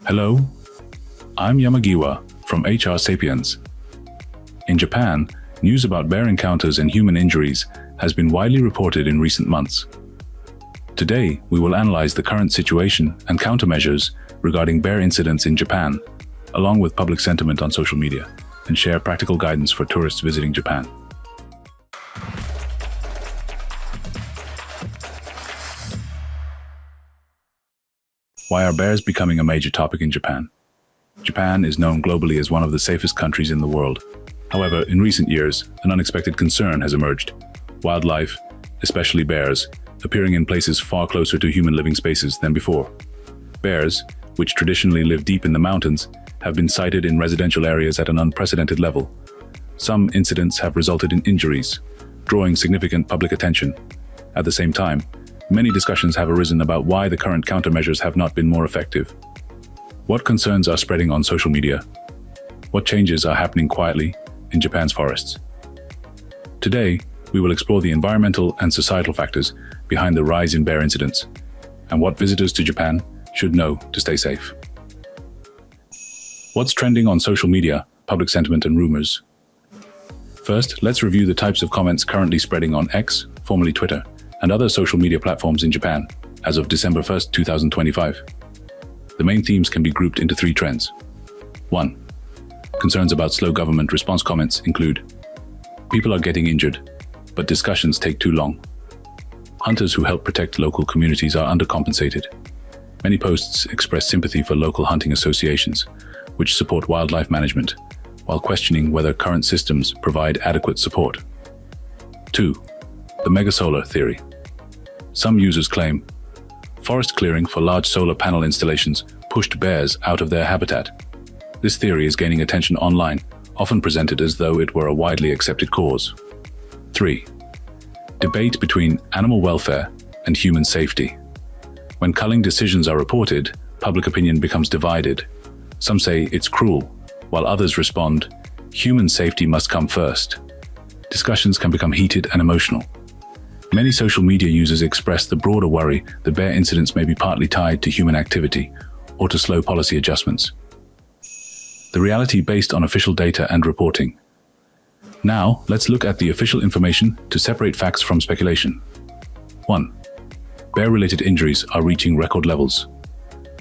Hello, I'm Yamagiwa from HR Sapiens. In Japan, news about bear encounters and human injuries has been widely reported in recent months. Today, we will analyze the current situation and countermeasures regarding bear incidents in Japan, along with public sentiment on social media, and share practical guidance for tourists visiting Japan. Why are bears becoming a major topic in Japan? Japan is known globally as one of the safest countries in the world. However, in recent years, an unexpected concern has emerged. Wildlife, especially bears, appearing in places far closer to human living spaces than before. Bears, which traditionally live deep in the mountains, have been sighted in residential areas at an unprecedented level. Some incidents have resulted in injuries, drawing significant public attention. At the same time, many discussions have arisen about why the current countermeasures have not been more effective. What concerns are spreading on social media? What changes are happening quietly in Japan's forests? Today, we will explore the environmental and societal factors behind the rise in bear incidents, and what visitors to Japan should know to stay safe. What's trending on social media, public sentiment and rumors? First, let's review the types of comments currently spreading on X, formerly Twitter, and other social media platforms in Japan as of December 1st, 2025. The main themes can be grouped into three trends. 1. Concerns about slow government response comments include: people are getting injured, but discussions take too long. Hunters who help protect local communities are undercompensated. Many posts express sympathy for local hunting associations, which support wildlife management, while questioning whether current systems provide adequate support. 2. The megasolar theory. Some users claim forest clearing for large solar panel installations pushed bears out of their habitat. This theory is gaining attention online, often presented as though it were a widely accepted cause. 3. Debate between animal welfare and human safety. When culling decisions are reported, public opinion becomes divided. Some say it's cruel, while others respond, human safety must come first. Discussions can become heated and emotional. Many social media users express the broader worry that bear incidents may be partly tied to human activity or to slow policy adjustments. The reality based on official data and reporting. Now, let's look at the official information to separate facts from speculation. 1. Bear-related injuries are reaching record levels.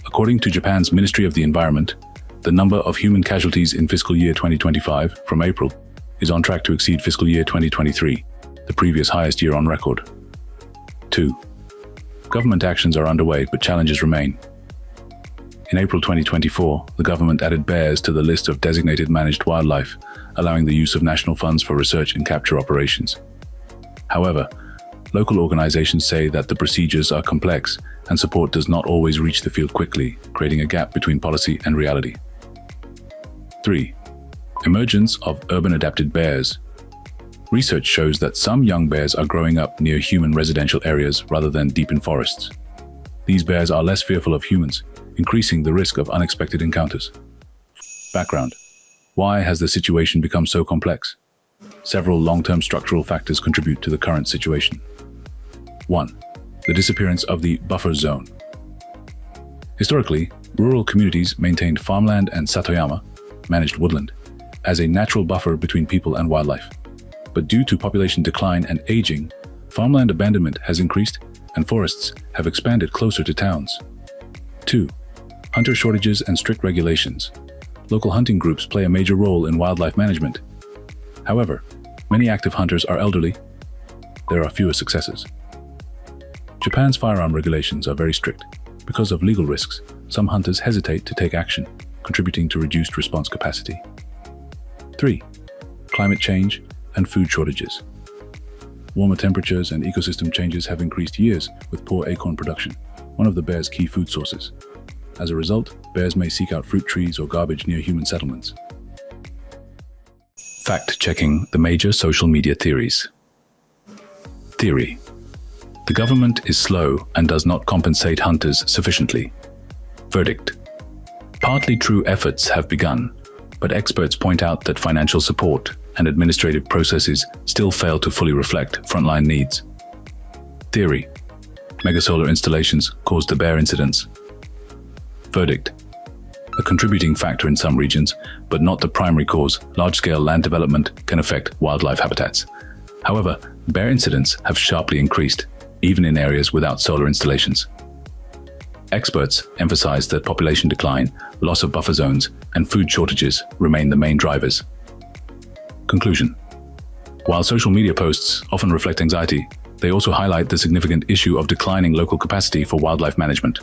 According to Japan's Ministry of the Environment, the number of human casualties in fiscal year 2025 from April is on track to exceed fiscal year 2023, the previous highest year on record. 2. Government actions are underway, but challenges remain. In April 2024, the government added bears to the list of designated managed wildlife, allowing the use of national funds for research and capture operations. However, local organizations say that the procedures are complex and support does not always reach the field quickly, creating a gap between policy and reality. 3. Emergence of urban-adapted bears. Research shows that some young bears are growing up near human residential areas rather than deep in forests. These bears are less fearful of humans, increasing the risk of unexpected encounters. Background. Why has the situation become so complex? Several long-term structural factors contribute to the current situation. 1. The disappearance of the buffer zone. Historically, rural communities maintained farmland and satoyama, managed woodland, as a natural buffer between people and wildlife. But due to population decline and aging, farmland abandonment has increased and forests have expanded closer to towns. 2. Hunter shortages and strict regulations. Local hunting groups play a major role in wildlife management. However, many active hunters are elderly. There are fewer successes. Japan's firearm regulations are very strict. Because of legal risks, some hunters hesitate to take action, contributing to reduced response capacity. 3. Climate change and food shortages. Warmer temperatures and ecosystem changes have increased years with poor acorn production, one of the bear's key food sources. As a result, bears may seek out fruit trees or garbage near human settlements. Fact-checking the major social media theories. Theory. The government is slow and does not compensate hunters sufficiently. Verdict. Partly true efforts have begun, but experts point out that financial support and administrative processes still fail to fully reflect frontline needs. Theory. Megasolar installations caused the bear incidents. Verdict. a contributing factor in some regions, but not the primary cause. Large-scale land development can affect wildlife habitats. However, bear incidents have sharply increased, even in areas without solar installations. Experts emphasize that population decline, loss of buffer zones, and food shortages remain the main drivers. Conclusion. While social media posts often reflect anxiety, they also highlight the significant issue of declining local capacity for wildlife management.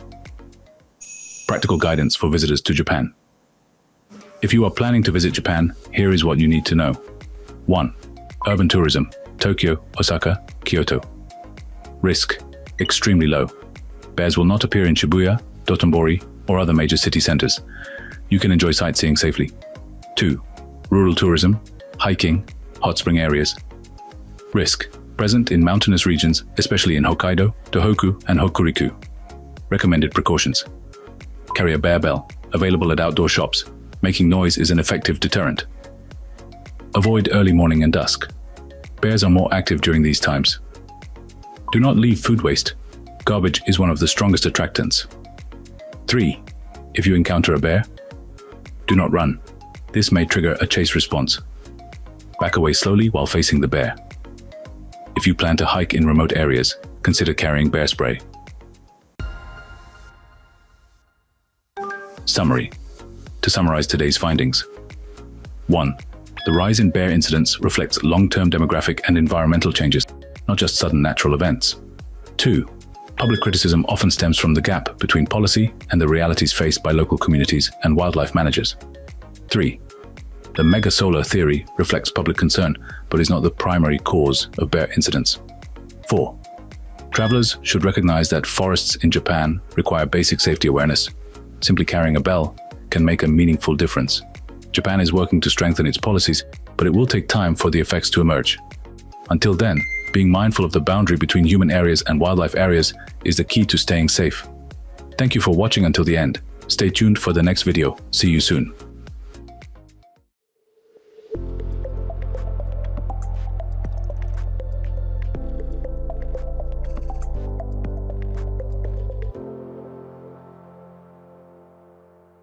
Practical guidance for visitors to Japan. If you are planning to visit Japan, here is what you need to know. 1. Urban tourism: Tokyo, Osaka, Kyoto. Risk: extremely low. Bears will not appear in Shibuya, Dotonbori, or other major city centers. You can enjoy sightseeing safely. 2. Rural tourism: hiking, hot spring areas. Risk: present in mountainous regions, especially in Hokkaido, Tohoku, and Hokuriku. Recommended precautions: carry a bear bell, available at outdoor shops. Making noise is an effective deterrent. Avoid early morning and dusk. Bears are more active during these times. Do not leave food waste. Garbage is one of the strongest attractants. 3. If you encounter a bear, do not run. This may trigger a chase response. Back away slowly while facing the bear. If you plan to hike in remote areas, consider carrying bear spray. Summary. To summarize today's findings. 1. The rise in bear incidents reflects long-term demographic and environmental changes, not just sudden natural events. 2. Public criticism often stems from the gap between policy and the realities faced by local communities and wildlife managers. 3. The mega-solar theory reflects public concern, but is not the primary cause of bear incidents. 4. Travelers should recognize that forests in Japan require basic safety awareness. Simply carrying a bell can make a meaningful difference. Japan is working to strengthen its policies, but it will take time for the effects to emerge. Until then, being mindful of the boundary between human areas and wildlife areas is the key to staying safe. Thank you for watching until the end. Stay tuned for the next video. See you soon.